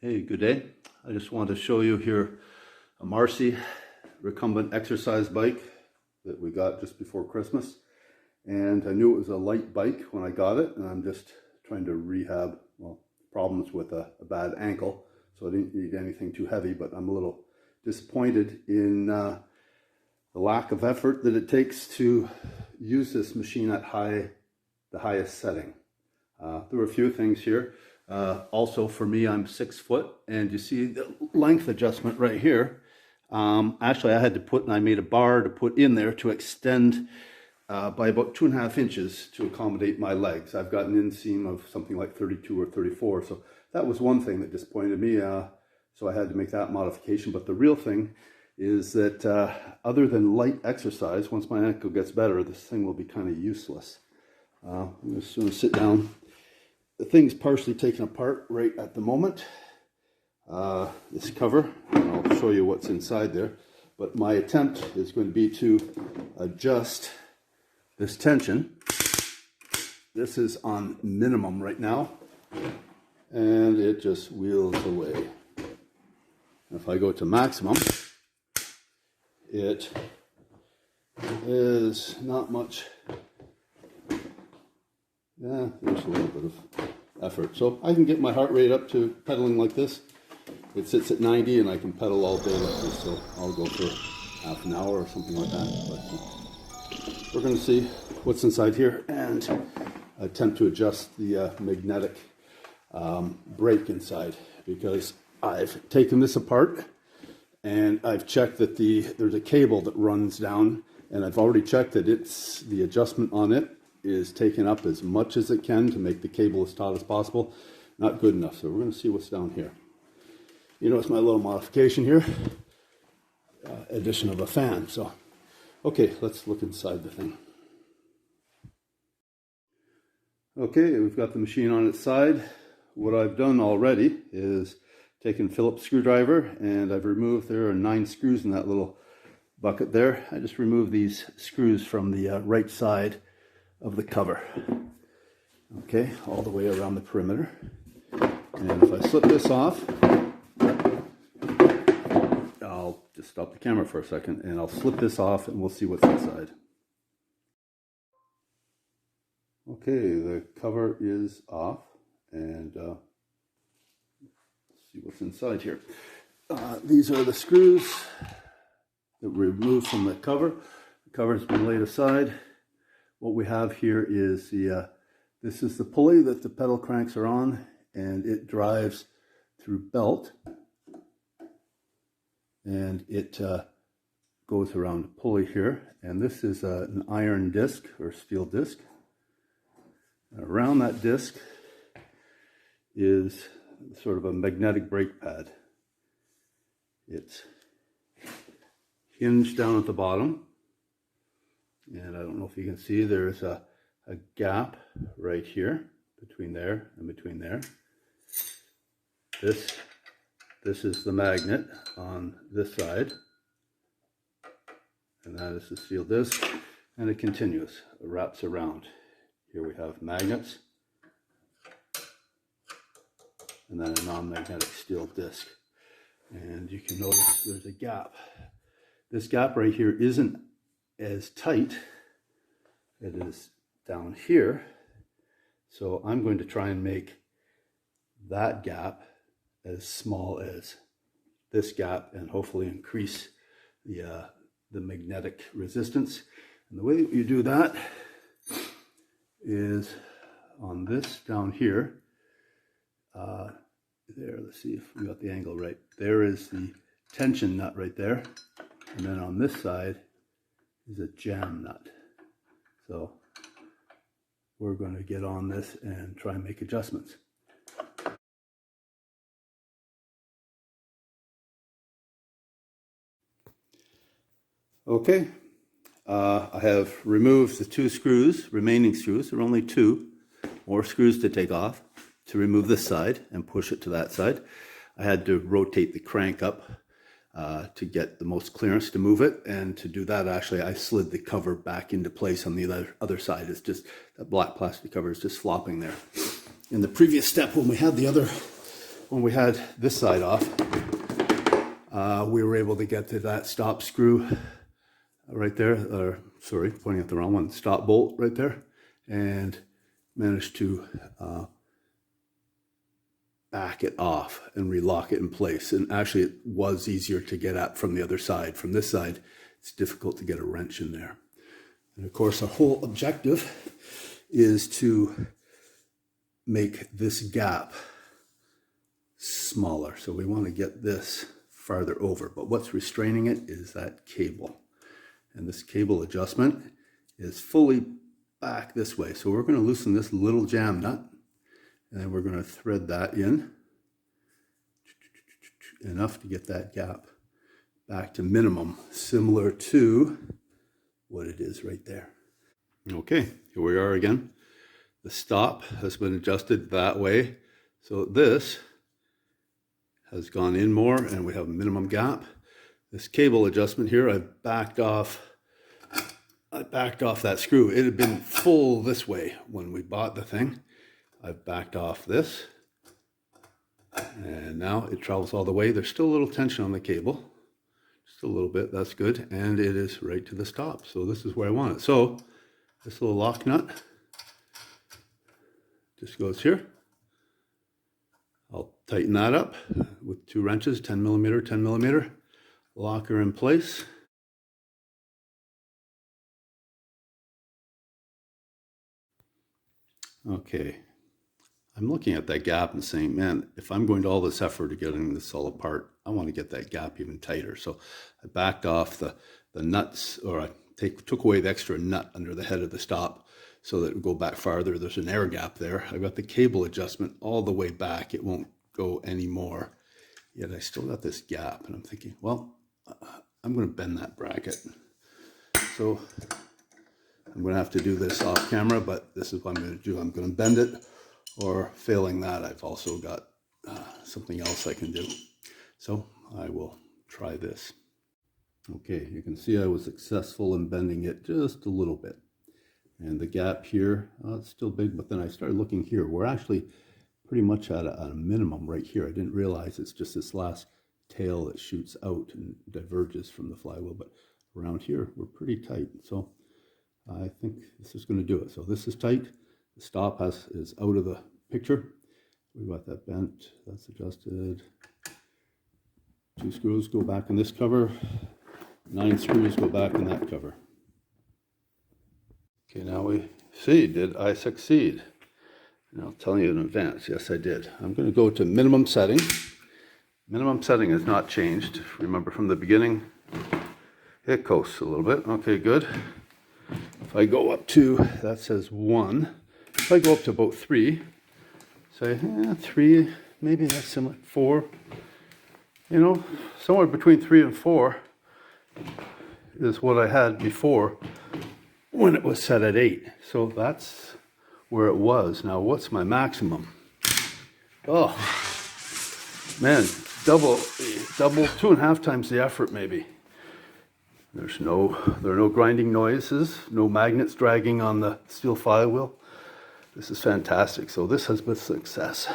Hey, good day. I just wanted to show you here a Marcy recumbent exercise bike that we got just before Christmas. And I knew it was a light bike when I got it, and I'm just trying to rehab, well, problems with a bad ankle. So I didn't need anything too heavy, but I'm a little disappointed in the lack of effort that it takes to use this machine at the highest setting. There were a few things here. Also for me, I'm 6 foot, and you see the length adjustment right here. Actually, I made a bar to put in there to extend by about 2.5 inches to accommodate my legs. I've got an inseam of something like 32 or 34. So that was one thing that disappointed me. So I had to make that modification. But the real thing is that other than light exercise, once my ankle gets better, this thing will be kind of useless. I'm just going to sit down. The thing's partially taken apart right at the moment. This cover, and I'll show you what's inside there. But my attempt is going to be to adjust this tension. This is on minimum right now, and it just wheels away. If I go to maximum, it is not much. Yeah, there's a little bit of effort. So I can get my heart rate up to pedaling like this. It sits at 90 and I can pedal all day like this. So I'll go for half an hour or something like that. But we're going to see what's inside here and attempt to adjust the magnetic brake inside, because I've taken this apart and I've checked that there's a cable that runs down, and I've already checked that the adjustment on it is taken up as much as it can to make the cable as taut as possible. Not good enough, so we're going to see what's down here. You notice my little modification here, addition of a fan. So, okay, let's look inside the thing. Okay, we've got the machine on its side. What I've done already is taken Phillips screwdriver, and I've removed, there are 9 screws in that little bucket there. I just removed these screws from the right side of the cover. Okay, all the way around the perimeter. And if I slip this off, I'll just stop the camera for a second, and I'll slip this off and we'll see what's inside. Okay, the cover is off, and let's see what's inside here. These are the screws that were removed from the cover. The cover's been laid aside. What we have here is this is the pulley that the pedal cranks are on, and it drives through belt, and it goes around a pulley here, and this is an iron disc or steel disc. Around that disc is sort of a magnetic brake pad. It's hinged down at the bottom. And I don't know if you can see, there's a gap right here between there and between there. This is the magnet on this side, and that is the steel disc, and it continues, it wraps around. Here we have magnets, and then a non-magnetic steel disc. And you can notice there's a gap. This gap right here isn't as tight. It is down here. So I'm going to try and make that gap as small as this gap, and hopefully increase the magnetic resistance. And the way that you do that is on this down here. There, let's see if we got the angle right. There is the tension nut right there. And then on this side is a jam nut. So we're going to get on this and try and make adjustments. Okay, I have removed the 2 screws, remaining screws. There are only 2 more screws to take off to remove this side and push it to that side. I had to rotate the crank up to get the most clearance to move it, and to do that, actually, I slid the cover back into place on the other side. It's just, that black plastic cover is just flopping there. In the previous step, when we had the other when we had this side off, we were able to get to that stop screw right there, or sorry, pointing at the wrong one, stop bolt right there, and managed to back it off and relock it in place. And actually it was easier to get at from the other side. From this side, it's difficult to get a wrench in there. And of course, our whole objective is to make this gap smaller. So we want to get this farther over, but what's restraining it is that cable. And this cable adjustment is fully back this way. So we're going to loosen this little jam nut, and then we're going to thread that in enough to get that gap back to minimum, similar to what it is right there. Okay, here we are again. The stop has been adjusted that way. So this has gone in more and we have a minimum gap. This cable adjustment here, I backed off that screw. It had been full this way when we bought the thing. I've backed off this, and now it travels all the way. There's still a little tension on the cable, just a little bit, that's good, and it is right to the stop. So this is where I want it. So this little lock nut just goes here. I'll tighten that up with 2 wrenches, 10 millimeter, lock her in place. Okay, I'm looking at that gap and saying, man, if I'm going to all this effort to getting this all apart, I want to get that gap even tighter. So I backed off the nuts, or I took away the extra nut under the head of the stop so that it would go back farther. There's an air gap there. I got the cable adjustment all the way back. It won't go anymore. Yet I still got this gap, and I'm thinking, well, I'm going to bend that bracket. So I'm going to have to do this off camera, but this is what I'm going to do. I'm going to bend it, or failing that, I've also got something else I can do. So I will try this. Okay, you can see I was successful in bending it just a little bit. And the gap here, it's still big, but then I started looking here. We're actually pretty much at a minimum right here. I didn't realize it's just this last tail that shoots out and diverges from the flywheel, but around here, we're pretty tight. So I think this is going to do it. So this is tight. The stop is out of the picture. We got that bent. That's adjusted. 2 screws go back in this cover. 9 screws go back in that cover. Okay, now we see, did I succeed? And I'll tell you in advance, yes I did. I'm going to go to minimum setting. Minimum setting has not changed. Remember from the beginning, it coasts a little bit. Okay, good. If I go up to, that says 1. If I go up to about 3, say 3, maybe that's similar, 4. You know, somewhere between 3 and 4 is what I had before when it was set at 8. So that's where it was. Now what's my maximum? Oh, man, double, 2.5 times the effort maybe. There are no grinding noises, no magnets dragging on the steel flywheel. This is fantastic. So this has been a success.